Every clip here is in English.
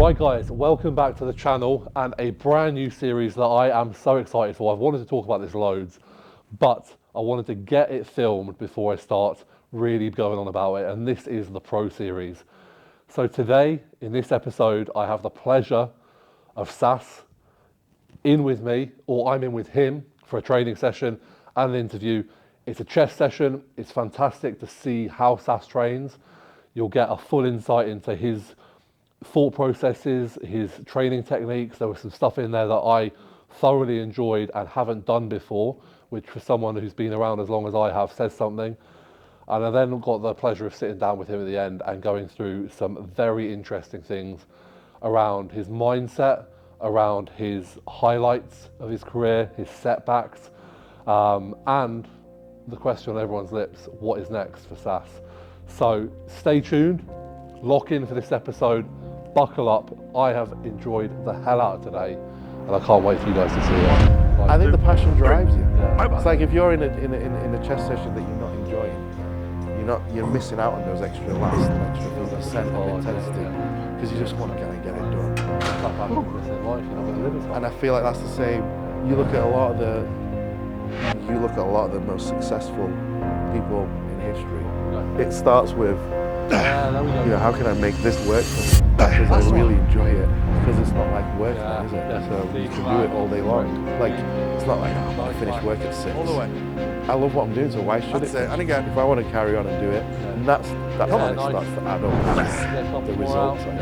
Right guys, welcome back to the channel and a brand new series that I am so excited for. I've wanted to talk about this loads, but I wanted to get it filmed before I start really going on about it, and this is the Pro Series. So today, in this episode, I have the pleasure of Sas in with me, or I'm in with him for a training session and an interview. It's a chest session. It's fantastic to see how Sas trains. You'll get a full insight into his thought processes, his training techniques. There was some stuff in there that I thoroughly enjoyed and haven't done before, which for someone who's been around as long as I have says something. And I then got the pleasure of sitting down with him at the end and going through some very interesting things around his mindset, around his highlights of his career, his setbacks, and the question on everyone's lips, what is next for Sas? So stay tuned, lock in for this episode, buckle up. I have enjoyed the hell out of today, and I can't wait for you guys to see it. I think the passion drives you. Yeah. It's like if you're in a chest session that you're not enjoying, you're missing out on those extra percent of intensity because you just want to get it done. And I feel like that's the same. You look at a lot of the most successful people in history. It starts with, how can I make this work for me? Because I really enjoy it. Because it's not like work, then, is it? So you can do it all day long. Like, it's not like, I finish work at 6. All the way. I love what I'm doing, so why should it? And again, if I want to carry on and do it, and that's when it starts to add up the results. I think.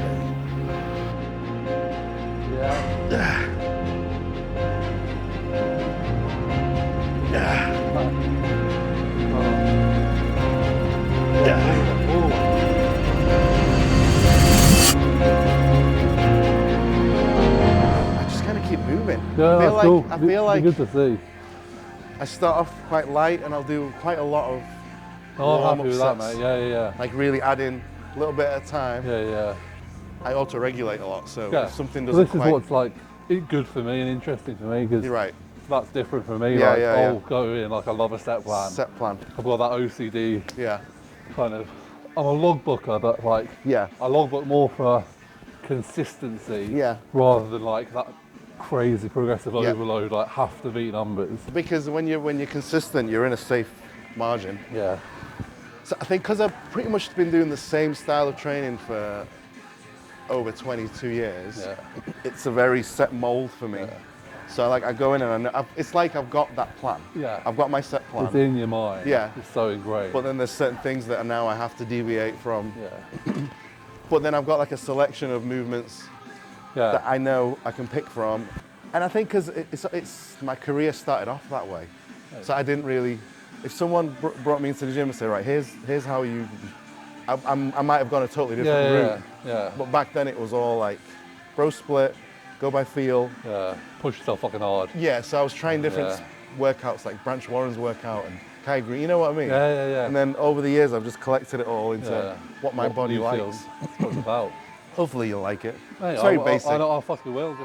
Keep moving. Yeah, that's cool. I feel like good to see. I start off quite light and I'll do quite a lot of I'm happy with that, mate. Yeah. Like really adding a little bit at a time. Yeah. I auto-regulate a lot, so if something This doesn't is what's like good for me and interesting for me, because you're right. That's different for me. I'll go in like I love a set plan. I've got that OCD. Yeah. Kind of. I'm a logbooker, but like I logbook more for consistency. Yeah. Rather than like that crazy progressive overload, like have to beat numbers. Because when you're consistent, you're in a safe margin. Yeah. So I think because I've pretty much been doing the same style of training for over 22 years, it's a very set mold for me. Yeah. So like I go in and it's like I've got that plan. Yeah. I've got my set plan. It's in your mind. Yeah. It's so ingrained. But then there's certain things that now I have to deviate from. Yeah. But then I've got like a selection of movements that I know I can pick from. And I think because it's my career started off that way. So I didn't really, if someone brought me into the gym and said, right, here's how you, I might have gone a totally different route. Yeah. But back then it was all like bro split, go by feel. Yeah, push yourself fucking hard. Yeah, so I was trying different workouts like Branch Warren's workout and Kai Green, you know what I mean? Yeah. And then over the years I've just collected it all into what my body likes. That's what it's about. Hopefully you'll like it. Hey, it's very basic. I fucking will.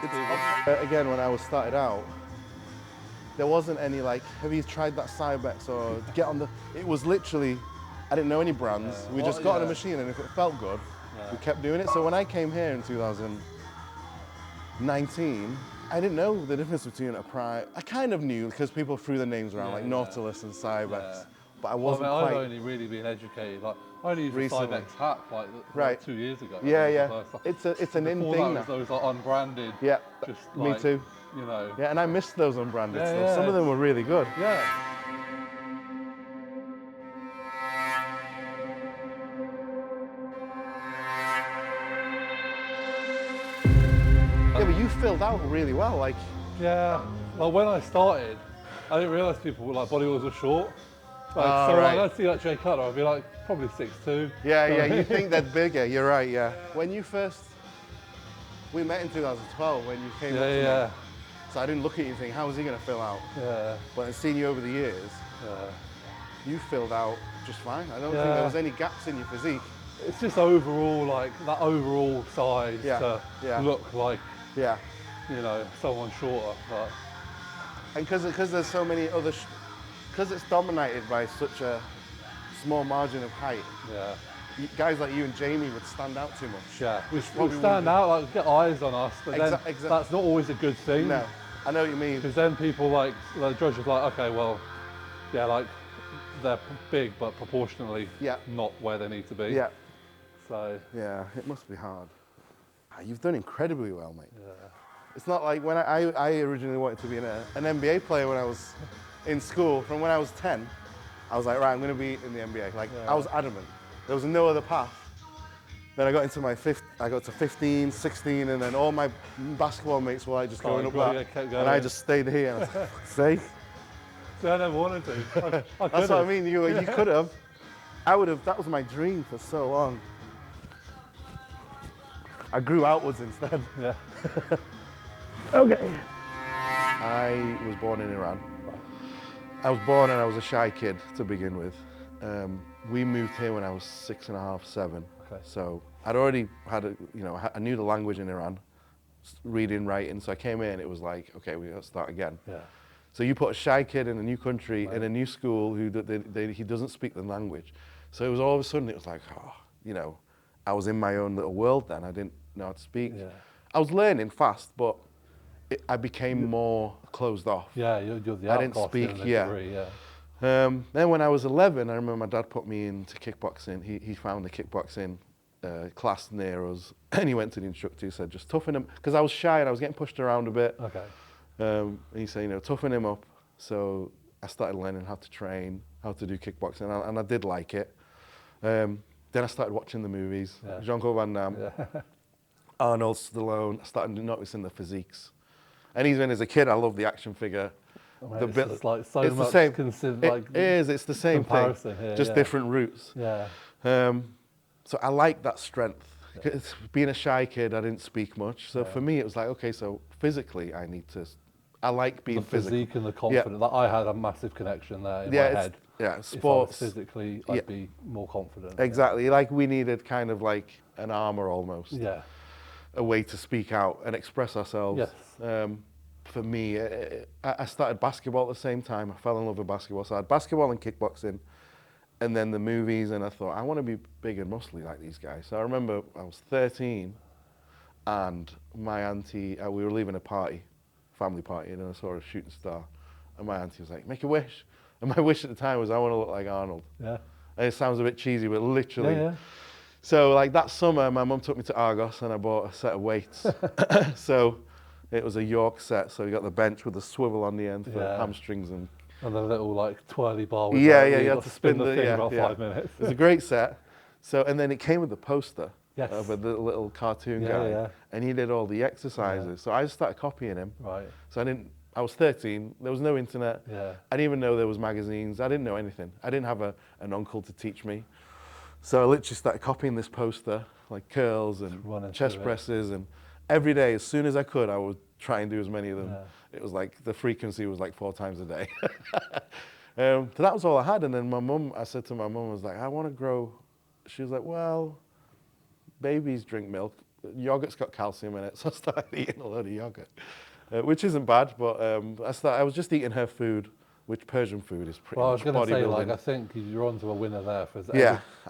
Again, when I was started out, there wasn't any like, have you tried that Cybex or get on the, it was literally, I didn't know any brands. We just got on a machine and if it felt good, we kept doing it. So when I came here in 2019, I didn't know the difference between a Prime. I kind of knew because people threw the names around like Nautilus and Cybex, but I wasn't quite. I've only really been educated. Like I only used a Cybex hat like 2 years ago. Yeah. It's an in thing now. Those like unbranded. Yeah, just me too. You know. Yeah, and I missed those unbranded stuff. Some of them were really good. Yeah. Yeah, but you filled out really well, like. Yeah, like when I started, I didn't realise people were like bodybuilders were short. Like, I'd see like Jay Cutler, I'd be like probably 6'2". Yeah, you think they're bigger, you're right, yeah. When you we met in 2012 when you came up to me. So I didn't look at you and think, how is he going to fill out? Yeah. But I've seen you over the years, you filled out just fine. I don't think there was any gaps in your physique. It's just overall, like that overall size to look like, you know, someone shorter. But. And because there's so many other, because it's dominated by such a small margin of height, guys like you and Jamie would stand out too much. Yeah, we stand out, like get eyes on us, but then that's not always a good thing. No, I know what you mean. Because then people like, the judge is like, okay, well, yeah, like they're big, but proportionally not where they need to be. Yeah. So. Yeah, it must be hard. You've done incredibly well, mate. Yeah. It's not like when I originally wanted to be an NBA player when I was in school. From when I was 10, I was like, right, I'm going to be in the NBA. Like, I was adamant. There was no other path. Then I got into I got to 15, 16, and then all my basketball mates were like just going up that. And I just stayed here. And I was like, see? See, I never wanted to. That's what I mean. You could have. I would have. That was my dream for so long. I grew outwards instead. Yeah. Okay. I was born in Iran. I was born and I was a shy kid to begin with. We moved here when I was 6.5, 7. Okay. So I'd already had I knew the language in Iran, reading, writing. So I came in and it was like, okay, we got to start again. Yeah. So you put a shy kid in a new country, in a new school, he doesn't speak the language. So it was all of a sudden, it was like, I was in my own little world then. I didn't know how to speak. Yeah. I was learning fast, but I became more closed off. Yeah, you're the I didn't speak, Degree, Then when I was 11, I remember my dad put me into kickboxing. He found a kickboxing class near us, and he went to the instructor. He said, just toughen him, because I was shy and I was getting pushed around a bit. Okay. And he said, toughen him up. So I started learning how to train, how to do kickboxing, and I did like it. Then I started watching the movies, Jean-Claude Van Damme, Arnold, Stallone. I started noticing the physiques. And even as a kid, I loved the action figure. It's like so it's much the same. It's the same thing, here, just different routes. Yeah. So I like that strength. Being a shy kid, I didn't speak much. So for me, it was like, okay, so physically, I like being physical. The physique and the confidence. Like, I had a massive connection there in my head. Yeah, sports. If I was physically, I'd be more confident. Exactly. Like we needed kind of like an armor almost. Yeah. A way to speak out and express ourselves. Yes. For me, I started basketball at the same time. I fell in love with basketball. So I had basketball and kickboxing, and then the movies, and I thought, I want to be big and muscly like these guys. So I remember I was 13, and my auntie, we were leaving a party, family party, and I saw a shooting star, and my auntie was like, make a wish. And my wish at the time was, I want to look like Arnold. Yeah. And it sounds a bit cheesy, but literally. Yeah. So like that summer, my mum took me to Argos, and I bought a set of weights. So it was a York set, so you got the bench with the swivel on the end for hamstrings and the little like twirly bar. With you had to spin the thing about 5 minutes. It was a great set. So and then it came with the poster of a little cartoon guy, and he did all the exercises. So I just started copying him. Right. So I was 13. There was no internet. Yeah. I didn't even know there was magazines. I didn't know anything. I didn't have an uncle to teach me. So I literally started copying this poster, like curls and chest presses, and every day, as soon as I could, I would try and do as many of them. Yeah. It was like, the frequency was like 4 times a day. So that was all I had. And then I said to my mum, I was like, I want to grow. She was like, well, babies drink milk. Yogurt's got calcium in it. So I started eating a load of yogurt, which isn't bad, but I was just eating her food, which Persian food is pretty much bodybuilding. I was going to say, like, I think you're onto a winner there. For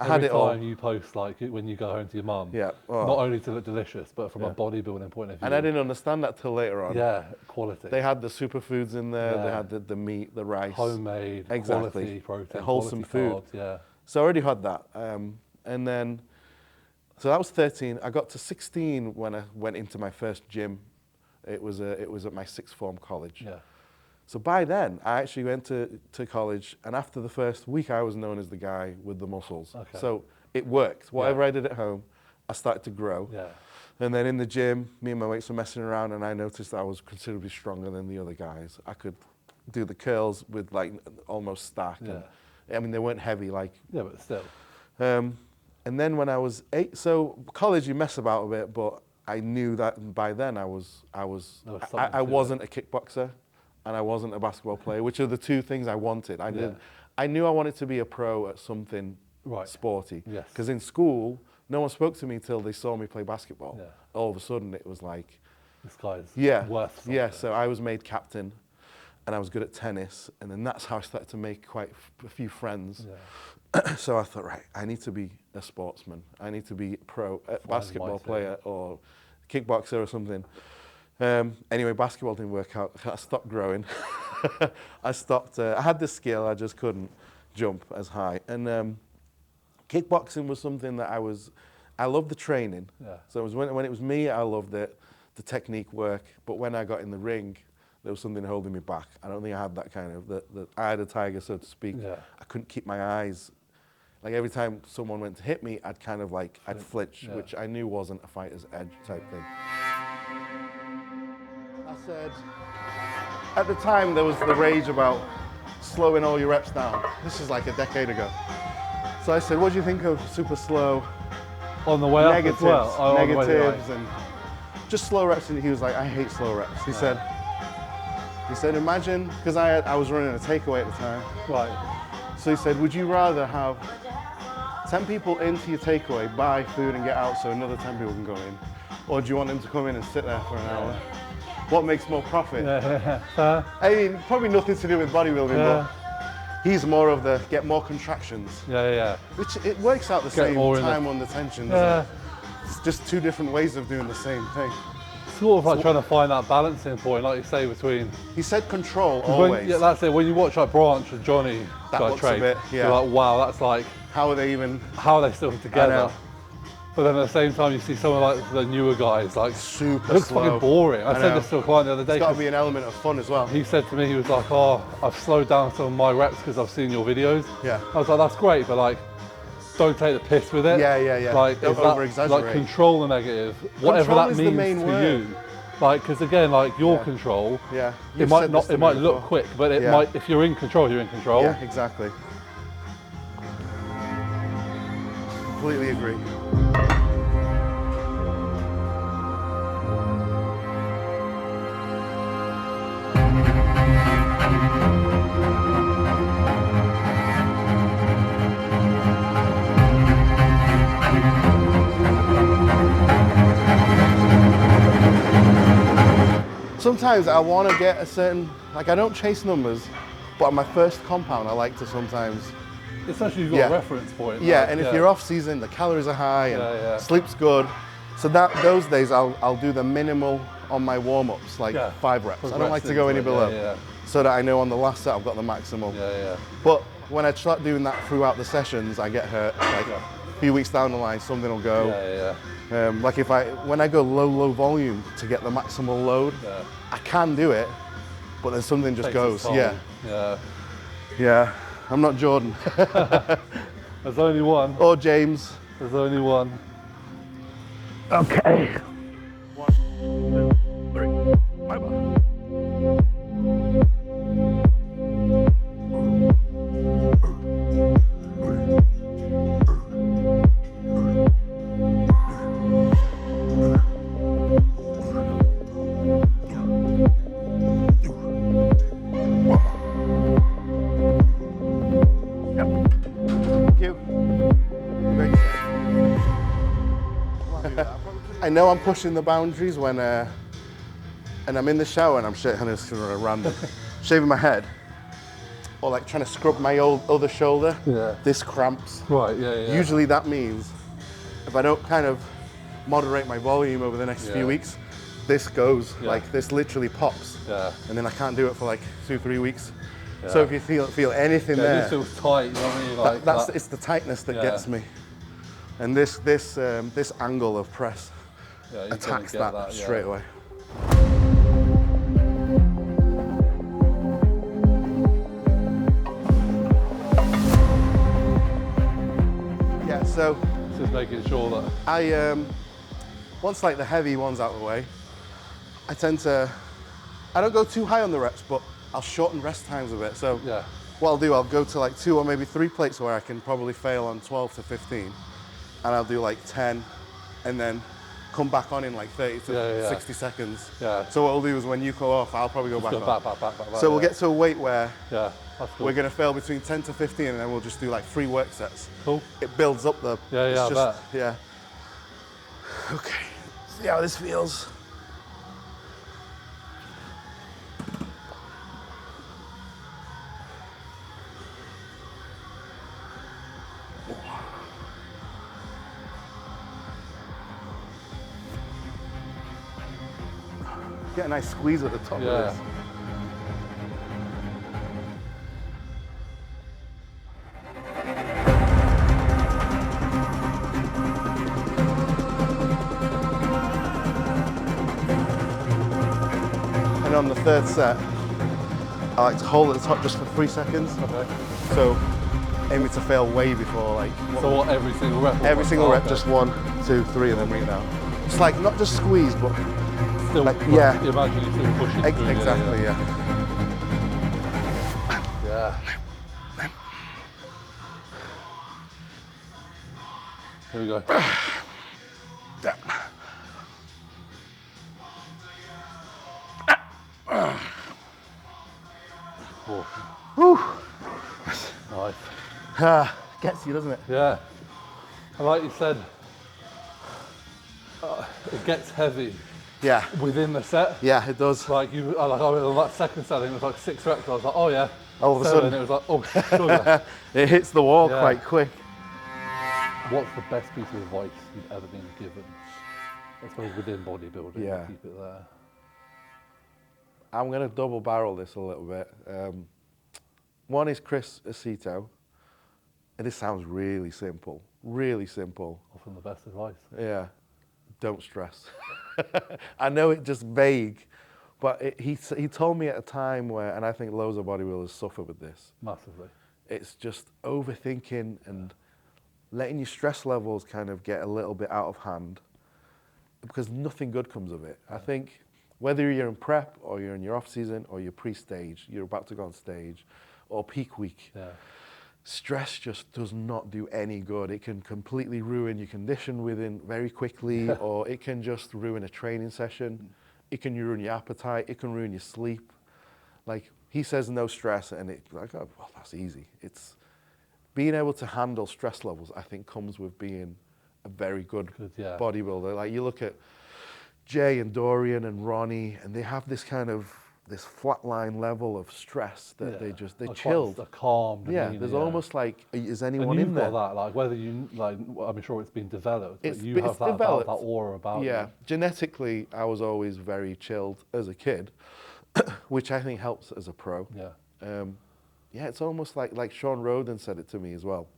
every time you post, like, when you go home to your mum, not only to look delicious, but from a bodybuilding point of view. And I didn't understand that till later on. Yeah, quality. They had the superfoods in there. They had the meat, the rice. Homemade, quality protein, wholesome food. Carbs, So I already had that. And then, so that was 13. I got to 16 when I went into my first gym. It was at my sixth form college. Yeah. So by then, I actually went to college, and after the first week, I was known as the guy with the muscles. Okay. So it worked. Whatever I did at home, I started to grow. Yeah. And then in the gym, me and my mates were messing around, and I noticed that I was considerably stronger than the other guys. I could do the curls with like almost stack. Yeah. And, I mean, they weren't heavy like. Yeah, but still. And then when I was 8, so college you mess about a bit, but I knew that by then I wasn't a kickboxer. And I wasn't a basketball player, which are the two things I wanted. I knew I wanted to be a pro at something sporty. Yes. Because in school, no one spoke to me till they saw me play basketball. Yeah. All of a sudden, it was like, this guy's worth something. Yeah, so I was made captain, and I was good at tennis, and then that's how I started to make quite a few friends. Yeah. So I thought, right, I need to be a sportsman. I need to be a basketball player or kickboxer or something. Anyway, basketball didn't work out. I stopped growing. I had the skill, I just couldn't jump as high. And kickboxing was something that I loved the training. Yeah. So it was when it was me, I loved it, the technique work. But when I got in the ring, there was something holding me back. I don't think I had that kind of, the eye of the tiger, so to speak. Yeah. I couldn't keep my eyes. Like every time someone went to hit me, I'd kind of like, I'd flinch, which I knew wasn't a fighter's edge type thing. I said, at the time there was the rage about slowing all your reps down. This is like a decade ago. So I said, what do you think of super slow? On the way negatives, up as well? negatives and just slow reps. And he was like, I hate slow reps. He said, imagine, because I was running a takeaway at the time. Right. So he said, would you rather have 10 people into your takeaway, buy food and get out so another 10 people can go in? Or do you want them to come in and sit there for an hour? What makes more profit? I mean, probably nothing to do with bodybuilding, but he's more of the get more contractions. Which it works out the same time under tension, doesn't it? It's just two different ways of doing the same thing. Sort of like trying to find that balancing point, like you say, between... He said control always. Yeah, that's it. When you watch like Branch and Johnny train, you're like, wow, that's like... How are they still together? But then at the same time, you see some of like the newer guys, like super it looks slow. fucking boring. I said this to a client the other day. There's got to be an element of fun as well. He said to me, he was like, "Oh, I've slowed down some of my reps because I've seen your videos." Yeah. I was like, "That's great, but like, don't take the piss with it." Yeah. Like, don't over-exaggerate. Like, control the negative, whatever that means to you. Like, because again, like your control. Yeah. It might not. It might look quick, but it might. If you're in control, you're in control. Yeah, exactly. Completely agree. Sometimes I want to get a certain, like I don't chase numbers, but on my first compound I like to sometimes. Especially if you've got a reference point. Yeah, like, and if you're off season, the calories are high and sleep's good. So those days I'll do the minimal on my warm-ups, like 5 reps. I don't like to go any below, so that I know on the last set I've got the maximum. But when I start doing that throughout the sessions, I get hurt. Like a few weeks down the line, something will go. Like when I go low volume to get the maximal load, I can do it, but then something just goes. Yeah. I'm not Jordan. There's only one. Or James. There's only one. Okay. 1, 2, 3. Bye-bye. I know I'm pushing the boundaries when, and I'm in the shower and I'm shaving my head, or like trying to scrub my other shoulder. This cramps. Right. Usually that means if I don't kind of moderate my volume over the next few weeks, this goes like this literally pops. And then I can't do it for like 2-3 weeks. So if you feel anything there, it feels tight. You know what I mean? Like it's the tightness that gets me. And this angle of press attacks that straight away. Yeah, so just making sure that I once like the heavy ones out of the way, I don't go too high on the reps, but I'll shorten rest times a bit. So what I'll do, I'll go to like 2 or maybe 3 plates where I can probably fail on 12 to 15. And I'll do like 10 and then come back on in like 30 to 60 seconds. So what I'll do is when you go off, I'll probably go back on. So we'll get to a weight where we're going to fail between 10 to 15 and then we'll just do like 3 work sets. Cool. It builds up the... I bet. Okay, see how this feels. get a nice squeeze at the top of this. And on the third set, I like to hold at the top just for 3 seconds. Okay. So aiming to fail way before like. So what, every single rep? Every single rep, just 1, 2, 3, and then bring it down. It's like not just squeeze, but still, like, yeah. You imagine you still pushing through. Exactly, yeah. Here we go. Whew. Nice. Gets you, doesn't it? Yeah. And like you said, it gets heavy. Yeah. Within the set. Yeah, it does. Like you, like on that second set, I think it was like 6 reps. I was like, oh yeah. All of a sudden, it was like, oh, sugar. It hits the wall quite quick. What's the best piece of advice you've ever been given? I suppose within bodybuilding, keep it there. I'm going to double barrel this a little bit. One is Chris Aceto, and this sounds really simple, really simple. Often the best advice. Yeah, don't stress. I know it's just vague, but he told me at a time where, and I think loads of bodybuilders suffer with this. Massively. It's just overthinking and letting your stress levels kind of get a little bit out of hand, because nothing good comes of it. I think whether you're in prep or you're in your off season or you're pre-stage, you're about to go on stage, or peak week, stress just does not do any good. It can completely ruin your condition within very quickly, or it can just ruin a training session. It can ruin your appetite. It can ruin your sleep. Like he says, no stress, and it's like, oh, well, that's easy. It's being able to handle stress levels, I think, comes with being a very good bodybuilder. Like you look at Jay and Dorian and Ronnie, and they have this kind of this flatline level of stress that they're chilled. They're calm. There's almost like, is anyone in there? Got that, like whether you, like, I'm sure it's been developed, but you have that aura about you. Yeah, genetically, I was always very chilled as a kid, which I think helps as a pro. Yeah, it's almost like Sean Roden said it to me as well.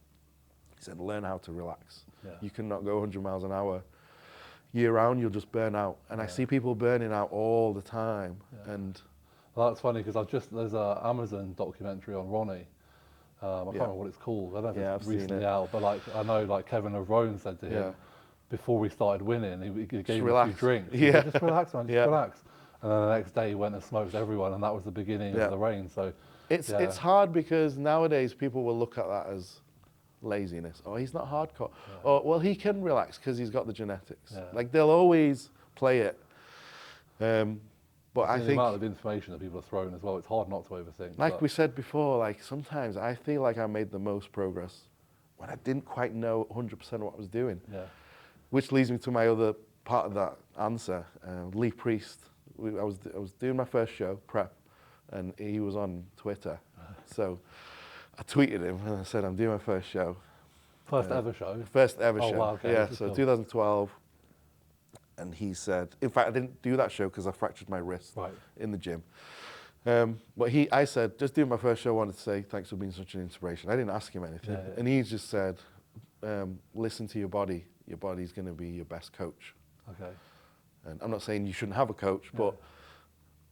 He said, learn how to relax. You cannot go 100 miles an hour year round, you'll just burn out. And I see people burning out all the time. And well, that's funny because there's an Amazon documentary on Ronnie. I can't remember what it's called. I don't know if it's recently out, but like I know like Kevin O'Brien said to him before we started winning, he gave him a few drinks. Said, just relax, man, just relax. And then the next day he went and smoked everyone, and that was the beginning of the reign. So it's hard because nowadays people will look at that as laziness. Oh, he's not hardcore. Or, well, he can relax because he's got the genetics. Like they'll always play it. But I think the amount of information that people are throwing as well, it's hard not to overthink. Like we said before, like sometimes I feel like I made the most progress when I didn't quite know 100% what I was doing. Which leads me to my other part of that answer. Lee Priest. I was doing my first show, prep, and he was on Twitter. So I tweeted him and I said, I'm doing my first show. First ever show? First ever show. Wow, okay. Yeah, so 2012. And he said, in fact, I didn't do that show because I fractured my wrist in the gym. But I said, just doing my first show, I wanted to say, thanks for being such an inspiration. I didn't ask him anything. And he just said, listen to your body. Your body's going to be your best coach. Okay. And I'm not saying you shouldn't have a coach, but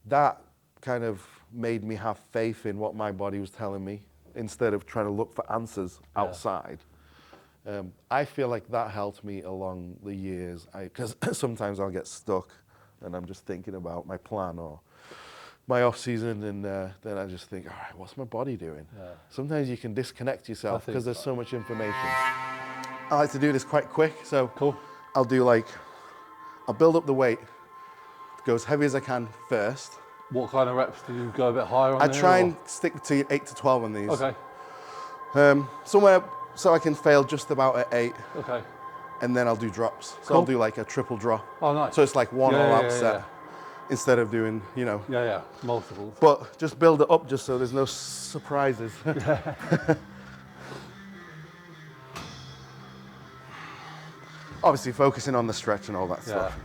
that kind of made me have faith in what my body was telling me instead of trying to look for answers outside. I feel like that helped me along the years, because sometimes I'll get stuck and I'm just thinking about my plan or my off season, and then I just think, all right, what's my body doing? Sometimes you can disconnect yourself because there's so much information. I like to do this quite quick, so I'll build up the weight, go as heavy as I can first. What kind of reps do you go a bit higher on? I try and stick to 8 to 12 on these. Okay. Somewhere so I can fail just about at 8. Okay. And then I'll do drops. So I'll do like a triple drop. Oh, nice. So it's like one all-out set instead of doing, multiples. But just build it up just so there's no surprises. Obviously focusing on the stretch and all that stuff.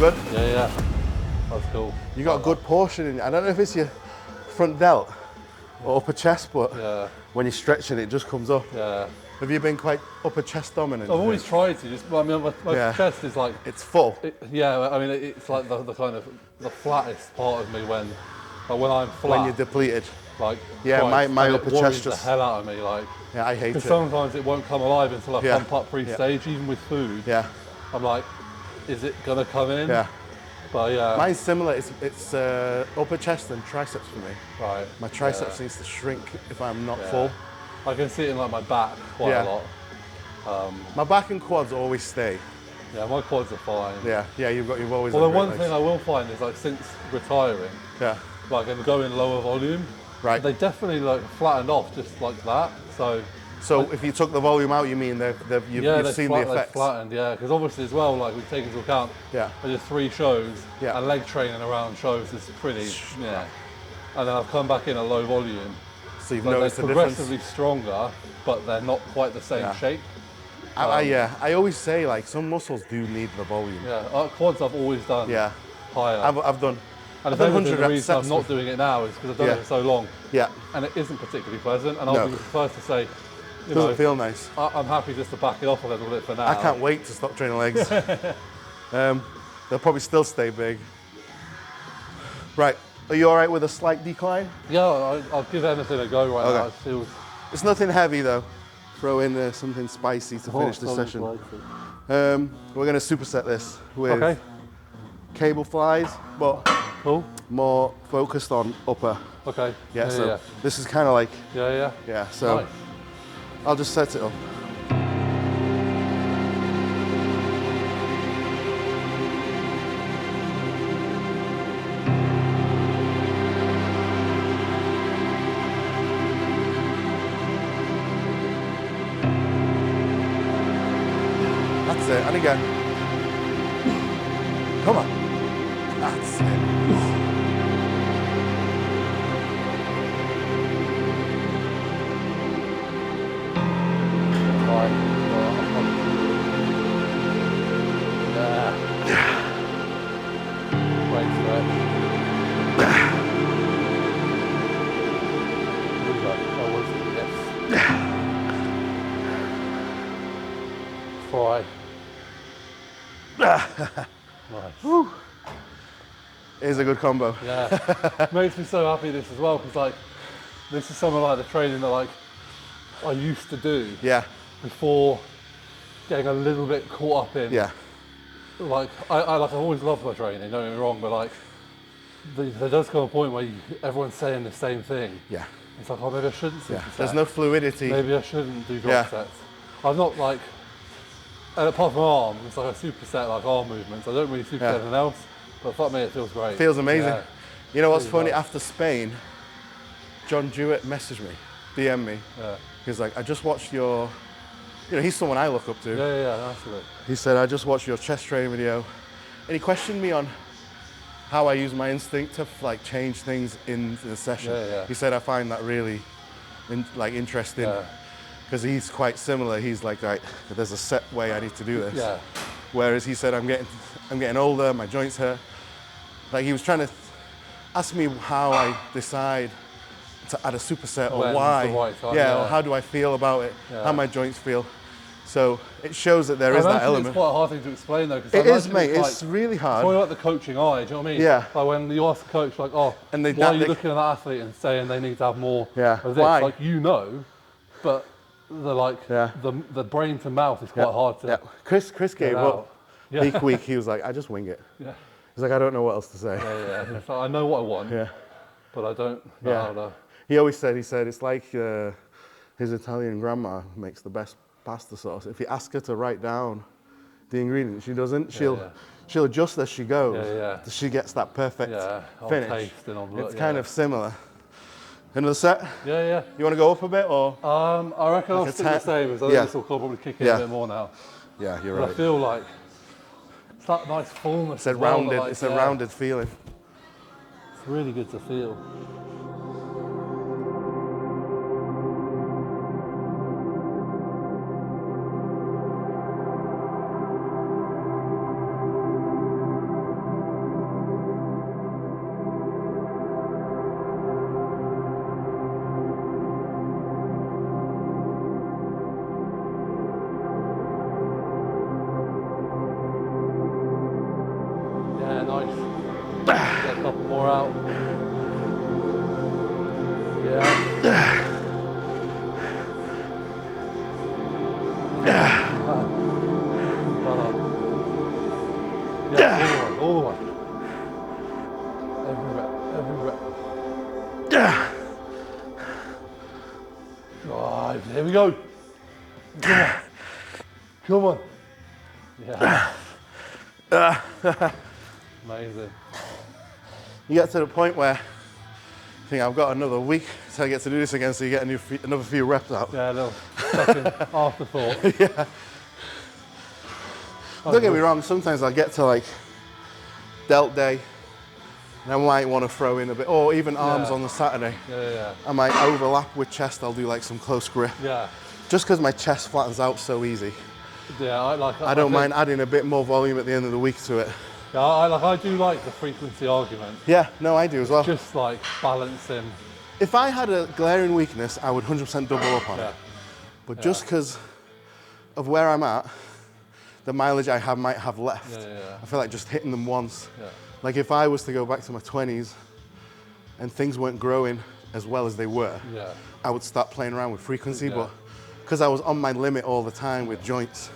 good? Yeah, yeah. That's cool. You got a good portion in. I don't know if it's your front delt or upper chest, but when you're stretching, it just comes up. Yeah. Have you been quite upper chest dominant? I've always tried to. Just, I mean, my chest is like. It's full. I mean, it's like the kind of the flattest part of me when I'm flat. When you're depleted. Like. Yeah, my upper chest just. The hell out of me, like. Yeah, I hate it. Because sometimes it won't come alive until I pump up pre-stage, even with food. Yeah. I'm like, is it gonna come in? Yeah. But yeah. Mine's similar. It's upper chest and triceps for me. Right. My triceps needs to shrink if I'm not full. I can see it in like my back quite a lot. My back and quads always stay. Yeah, my quads are fine. Yeah, you've always. Well, the one thing I will find is like since retiring, like and going lower volume, they definitely like flattened off just like that. So like, if you took the volume out, you mean you've seen the effects? They've flattened, because obviously as well, like we take into account, I did 3 shows, and leg training around shows is pretty, and then I've come back in a low volume. So you've noticed the difference? Progressively stronger, but they're not quite the same shape. I always say like some muscles do need the volume. Yeah, quads I've always done higher. I've done. And the reason I'm not doing it now is because I've done it for so long. Yeah. And it isn't particularly pleasant. And I'll be the first to say, it doesn't feel nice. I'm happy just to back it off a little bit for now. I can't wait to stop training legs. They'll probably still stay big. Right. Are you all right with a slight decline? Yeah, I'll give anything a go right now. It feels... It's nothing heavy though. Throw in something spicy to finish this session. We're going to superset this with cable flies, but more focused on upper. Okay. Yeah, this is kind of like... Yeah, so nice. I'll just set it up. That's it, and again. Come on. That's it. Nice. Woo. It is a good combo. Yeah, makes me so happy this as well because like this is some of like the training that like I used to do. Yeah. Before getting a little bit caught up in. Yeah. Like I've always loved my training. Don't get me wrong, but like there does come a point where everyone's saying the same thing. Yeah. It's like, oh, maybe I shouldn't. There's no fluidity. Maybe I shouldn't do drop sets. I've not like. And apart from arms, it's like a superset like arm movements. I don't really superset anything else, but fuck me, it feels great. Feels amazing. Yeah. You know what's funny? Nice. After Spain, John Jewett messaged me, DM'd me. Yeah. He was like, I just watched your, he's someone I look up to. Yeah, absolutely. He said, I just watched your chest training video. And he questioned me on how I use my instinct to like change things in the session. Yeah. He said, I find that really interesting. Yeah. Because he's quite similar. He's like, right, there's a set way I need to do this. Yeah. Whereas he said, I'm getting older, my joints hurt. Like he was trying to ask me how I decide to add a superset or why. Right time, or how do I feel about it, how my joints feel. So it shows that there is that element. It's quite a hard thing to explain though. It is, mate. It's really hard. It's probably like the coaching eye. Do you know what I mean? Yeah. Like when you ask the coach, like, oh, why are you looking at that athlete and saying they need to have more of this? Why? Like but the brain to mouth is quite hard to. Yeah. Chris gave up. Peak week, he was like, I just wing it. Yeah. He's like, I don't know what else to say. Yeah. So I know what I want. Yeah. But I don't know how to. He always said, it's like his Italian grandma makes the best pasta sauce. If you ask her to write down the ingredients, she doesn't. She'll adjust as she goes. Yeah. She gets that perfect finish. Taste and on it's kind of similar. Another set? Yeah. You want to go up a bit or? I reckon I'll stick the same. So this will probably kick in a bit more now. Yeah, you're right. I feel like it's that nice fullness. It's a rounded feeling. It's really good to feel. Right, here we go. Come on. Come on. Yeah. Amazing. You get to the point where I think I've got another week till I get to do this again, so you get another few reps out. Yeah, a little fucking afterthought. Yeah. Don't get me wrong, sometimes I get to like delt day and I might want to throw in a bit, or even arms on the Saturday. Yeah. I might overlap with chest, I'll do like some close grip. Yeah. Just because my chest flattens out so easy. Yeah, I don't mind adding a bit more volume at the end of the week to it. Yeah, I do like the frequency argument. Yeah, no, I do as well. Just like balancing. If I had a glaring weakness, I would 100% double up on it. But just because of where I'm at, the mileage I have might have left. I feel like just hitting them once. Like if I was to go back to my 20s and things weren't growing as well as they were, I would start playing around with frequency. But because I was on my limit all the time with joints,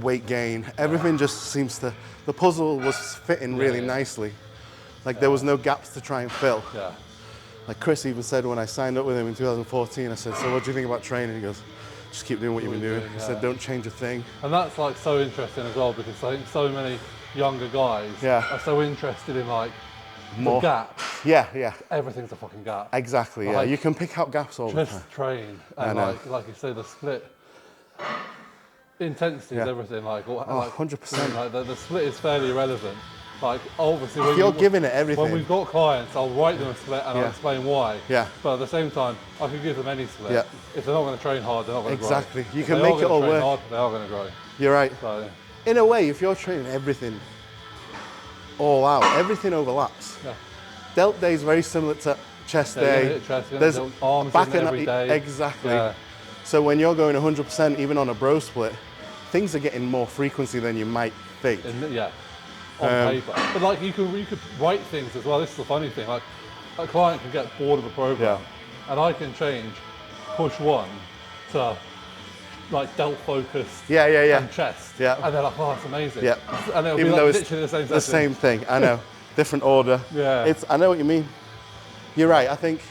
weight gain, everything just seems to, the puzzle was fitting really nicely. Like there was no gaps to try and fill. Like Chris even said when I signed up with him in 2014, I said, so what do you think about training? He goes, just keep doing what you've been doing. He said, don't change a thing. And that's like so interesting as well, because I think so many younger guys are so interested in like more the gaps. Yeah. Everything's a fucking gap. Exactly, like, you can pick out gaps all the time. Just train. And like you say, the split intensity is everything. Like, 100%. Like the split is fairly irrelevant. Like obviously, if you're giving it everything. When we've got clients, I'll write them a split and I'll explain why. But at the same time, I could give them any split. If they're not going to train hard, they're not going to grow. Exactly. You can make it all work. Hard, they are going to grow. You're right. So, in a way, if you're training everything all out, everything overlaps. Delt day is very similar to chest day. There's arms back in every day. Exactly. So when you're going 100%, even on a bro split, things are getting more frequency than you might think. On paper. But like you could write things as well. This is the funny thing. Like a client can get bored of a program, and I can change push one to like delt focused and chest. And they're like, oh, it's amazing. And it'll even be though like it's literally the same session. The same thing. I know. Different order. I know what you mean. You're right. I think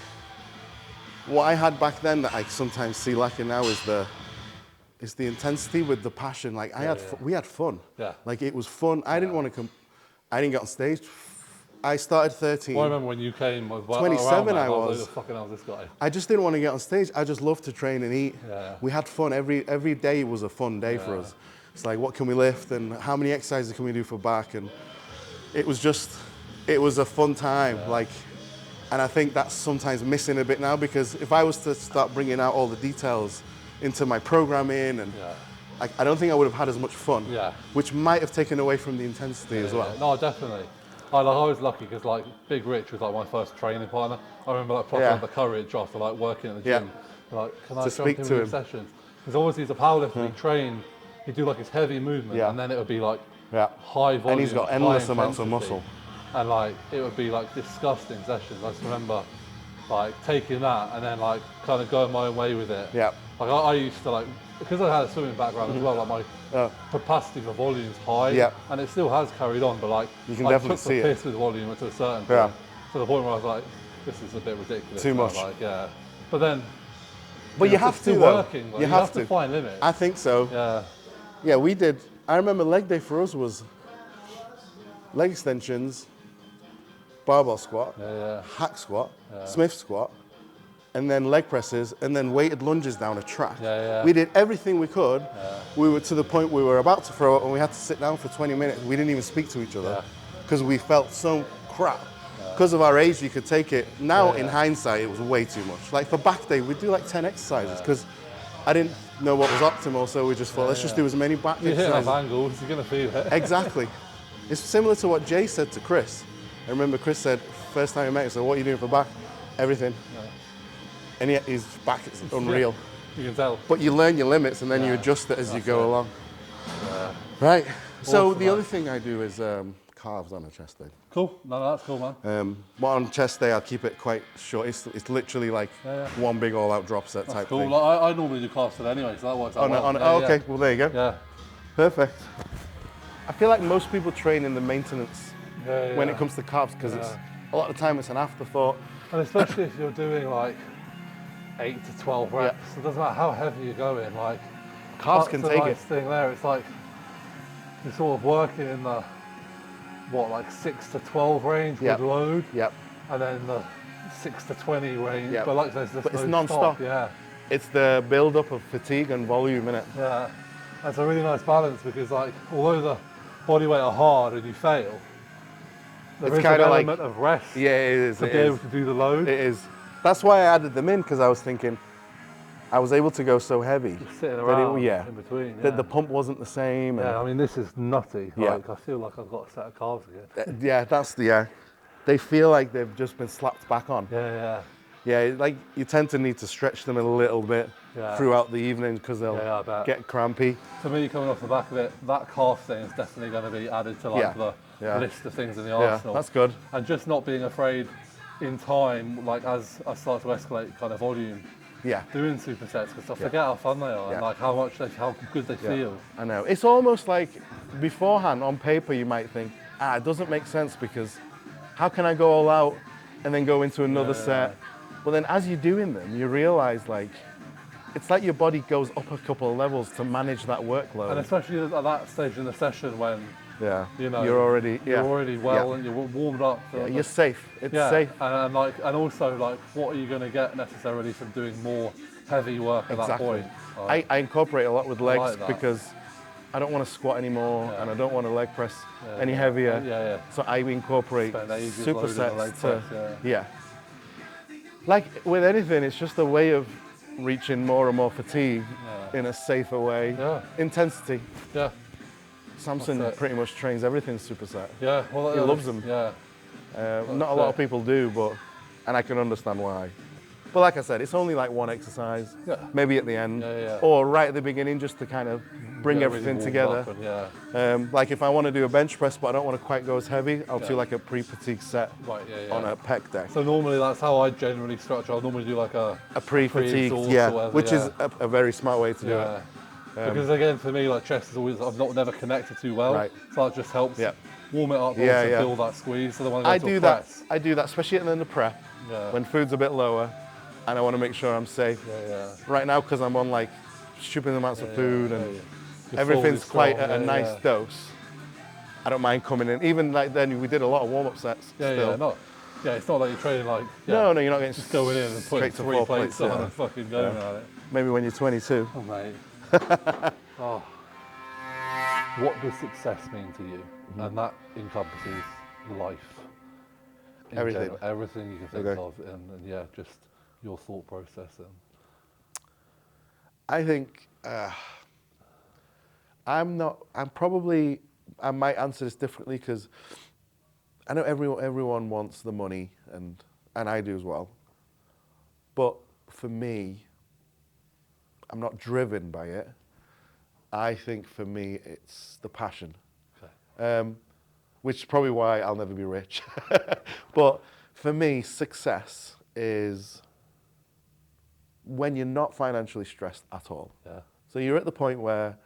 what I had back then that I sometimes see lacking now is the intensity with the passion. Like we had fun. Like it was fun. I didn't want to I didn't get on stage. I started 13. Well, I remember when you came. 27 I was. Who the fucking hell is this guy? I just didn't want to get on stage. I just loved to train and eat. We had fun. Every day was a fun day for us. It's like, what can we lift and how many exercises can we do for back? And it was a fun time. Like, and I think that's sometimes missing a bit now, because if I was to start bringing out all the details into my programming, and I don't think I would have had as much fun, which might have taken away from the intensity as well. No, definitely. I was lucky because like Big Rich was like my first training partner. I remember like proper had the courage after like working at the gym. Like, can I jump in with sessions? Because obviously he's a powerlifter, he'd train, he'd do like his heavy movement, and then it would be like high volume. And he's got endless amounts of muscle. And like it would be like disgusting sessions. I just remember like taking that and then like kind of going my own way with it. Like I used to like, because I had a swimming background as well, like my capacity for volume is high, and it still has carried on, but like you can I definitely took see the piss with volume to a certain point, to the point where I was like, this is a bit ridiculous. Too much. Like, but then, you have to working. Like, you have to find limits. I think so. Yeah, we did. I remember leg day for us was leg extensions, barbell squat, hack squat, Smith squat, and then leg presses, and then weighted lunges down a track. We did everything we could. We were to the point we were about to throw it, and we had to sit down for 20 minutes. We didn't even speak to each other because we felt so crap. Because of our age, you could take it. Now, in hindsight, it was way too much. Like for back day, we'd do like 10 exercises because I didn't know what was optimal, so we just thought, let's just do as many back exercises. You hit enough angles, you're going to feel it. Exactly. It's similar to what Jay said to Chris. I remember Chris said, first time we met, he said, what are you doing for back? Everything. And yet his back is unreal. You can tell. But you learn your limits and then you adjust it as you go along. Right. So the other thing I do is calves on a chest day. Cool. No, that's cool, man. But on chest day, I'll keep it quite short. It's literally like one big all-out drop set type cool. thing. Like, I normally do calves today anyway, so that works out well. Okay. Well, there you go. Perfect. I feel like most people train in the maintenance when it comes to calves, because it's a lot of the time it's an afterthought. And especially if you're doing like 8 to 12 reps, it doesn't matter how heavy you're going, like calves can take it. Thing there, it's like you're sort of working in the like 6 to 12 range with load, and then the 6 to 20 range. But like there's but it's non-stop. Yeah, it's the build-up of fatigue and volume, innit? Yeah, that's a really nice balance because like although the body weight are hard and you fail, there is an element of rest. Yeah, it is. To be able to do the load. It is. That's why I added them in, because I was thinking I was able to go so heavy. Just sitting around in between. That the pump wasn't the same. Yeah, I mean this is nutty. Like I feel like I've got a set of calves again. Yeah, they feel like they've just been slapped back on. Yeah, like you tend to need to stretch them a little bit throughout the evening because they'll get crampy. For me, coming off the back of it, that calf thing is definitely going to be added to like the list of things in the arsenal. That's good. And just not being afraid in time, like as I start to escalate kind of volume, doing supersets, because I forget how fun they are and like how good they feel. I know. It's almost like beforehand on paper you might think, it doesn't make sense because how can I go all out and then go into another set? But then as you're doing them, you realise like, it's like your body goes up a couple of levels to manage that workload. And especially at that stage in the session when you know you're already well and you're warmed up. You're safe. It's safe. And also like what are you going to get necessarily from doing more heavy work at that point? I incorporate a lot with legs because I don't want to squat anymore and I don't want to leg press any heavier. So I incorporate supersets to like with anything, it's just a way of reaching more and more fatigue in a safer way. Intensity. Samson pretty much trains everything superset. Well, he loves them. Not a lot of people do, and I can understand why. But like I said, it's only like one exercise, maybe at the end, or right at the beginning, just to kind of bring everything together. Like if I want to do a bench press, but I don't want to quite go as heavy, I'll do like a pre-fatigue set on a pec deck. So normally that's how I generally structure. I'll normally do like a pre-fatigue, which is a very smart way to do it. Because again, for me, like chest is always never connected too well, so that just helps warm it up, build that squeeze. So I do that, especially in the prep when food's a bit lower. And I want to make sure I'm safe. Right now, because I'm on like stupid amounts of food and everything's quite a nice dose. I don't mind coming in. Even like then, we did a lot of warm-up sets. It's not like you're training like. No, you're not getting just going in and putting 3 plates on and fucking going at it. Maybe when you're 22. Oh mate. What does success mean to you? And that encompasses life. Everything. Everything you can think of, and just your thought process. I think I might answer this differently because I know everyone wants the money and I do as well. But for me, I'm not driven by it. I think for me, it's the passion, which is probably why I'll never be rich. But for me, success is when you're not financially stressed at all. So you're at the point where,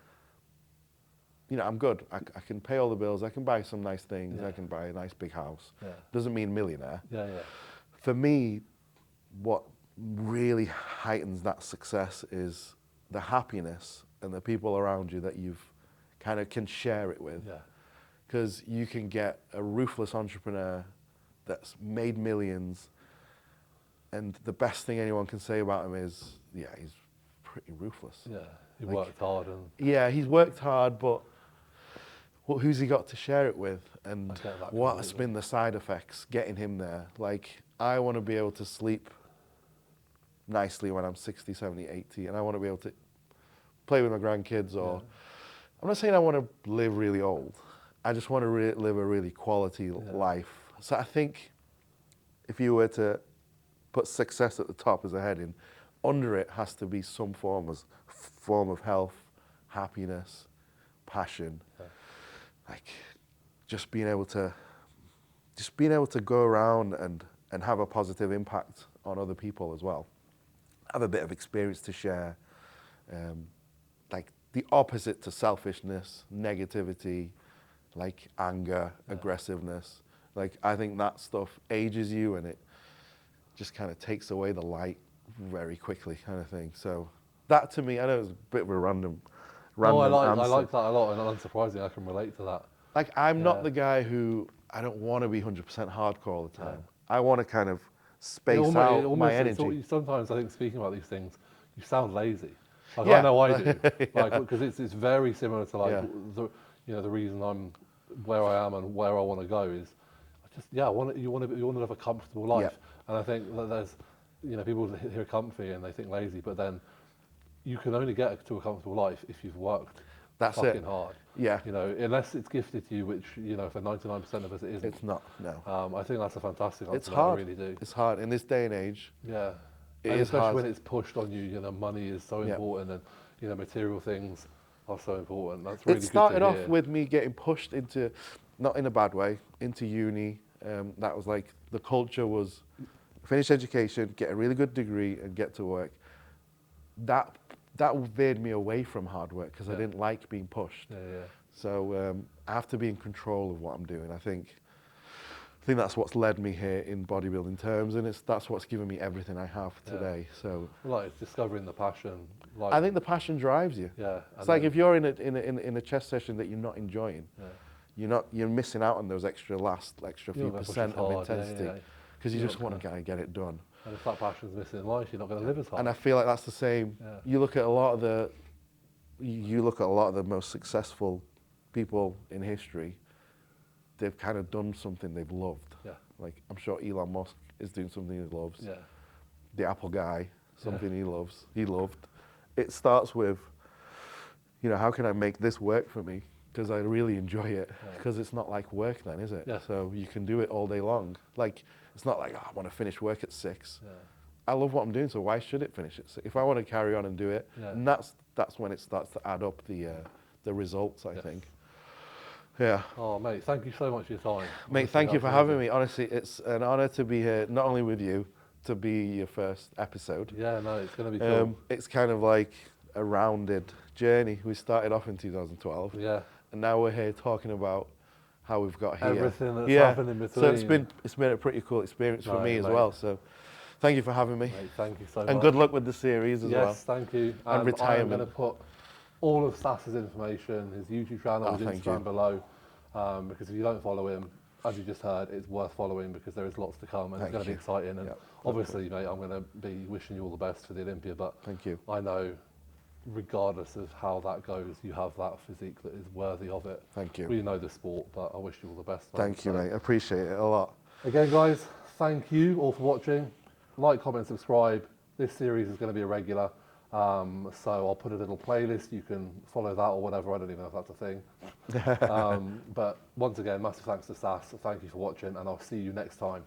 I'm good. I can pay all the bills. I can buy some nice things. I can buy a nice big house. Doesn't mean millionaire. For me, what really heightens that success is the happiness and the people around you that you've kind of can share it with. Because you can get a ruthless entrepreneur that's made millions, and the best thing anyone can say about him is, he's pretty ruthless. He worked hard. He's worked hard, but who's he got to share it with? And what's been the side effects getting him there? Like, I want to be able to sleep nicely when I'm 60, 70, 80, and I want to be able to play with my grandkids, or I'm not saying I want to live really old. I just want to live a really quality life. So I think if you were to put success at the top as a heading, under it has to be some form of health, happiness, passion, like just being able to go around and have a positive impact on other people as well. Have a bit of experience to share, like the opposite to selfishness, negativity, like anger, aggressiveness. Like I think that stuff ages you and it just kind of takes away the light very quickly, kind of thing. So that to me, I know it's a bit of a random answer. I like that a lot, and unsurprisingly, I can relate to that. Like, I'm not the guy who, I don't want to be 100% hardcore all the time. I want to kind of space out my energy. Sometimes I think speaking about these things, you sound lazy. Like, I know I do, like, because it's very similar to like the reason I'm where I am and where I want to go is you want to live a comfortable life, and I think that there's people hear comfy and they think lazy, but then you can only get to a comfortable life if you've worked fucking hard. Yeah. Unless it's gifted to you, which for 99% of us it isn't. It's not. No. I think that's a fantastic answer. It's hard. I really do. It's hard in this day and age. Yeah. It and is especially hard. when it's pushed on you. Money is so important, and material things are so important. That's really good to hear. It started off with me getting pushed into, not in a bad way, into uni. That was like the culture was finish education, get a really good degree, and get to work. That veered me away from hard work because I didn't like being pushed. So I have to be in control of what I'm doing. I think that's what's led me here in bodybuilding terms, and that's what's given me everything I have today. So it's discovering the passion. I think the passion drives you. Yeah. It's like if you're in a chest session that you're not enjoying, you're missing out on those extra few percent of intensity because you just want to get it done. And if that passion's missing in life, you're not going to live as hard. And I feel like that's the same. You look at a lot of the most successful people in history. They've kind of done something they've loved. Yeah. Like, I'm sure Elon Musk is doing something he loves. Yeah. The Apple guy, something he loves. He loved. It starts with, how can I make this work for me? Because I really enjoy it. Because it's not like work then, is it? Yeah. So you can do it all day long. Like, it's not like, I want to finish work at 6. Yeah. I love what I'm doing, so why should it finish at 6? If I want to carry on and do it, and that's when it starts to add up the results, I think. Yeah. Oh, mate, thank you so much for your time. Mate, thank you for having me. Honestly, it's an honour to be here, not only with you, to be your first episode. Yeah, no, it's going to be cool. It's kind of like a rounded journey. We started off in 2012. Yeah. And now we're here talking about how we've got here. Everything that's happened in between. So it's been a pretty cool experience for me as well. So thank you for having me. Mate, thank you so much. And good luck with the series as well. Yes, thank you. And retirement. I'm going to put all of Sas's information, his YouTube channel, his Instagram below, because if you don't follow him, as you just heard, it's worth following because there is lots to come and it's going to be exciting. And obviously, mate, I'm going to be wishing you all the best for the Olympia, but thank you. I know, regardless of how that goes, you have that physique that is worthy of it. Thank you. We know the sport, but I wish you all the best. Thank you, mate. I appreciate it a lot. Again, guys, thank you all for watching. Like, comment, subscribe. This series is going to be a regular. So I'll put a little playlist. You can follow that or whatever. I don't even know if that's a thing. But once again, massive thanks to Sas. Thank you for watching, and I'll see you next time.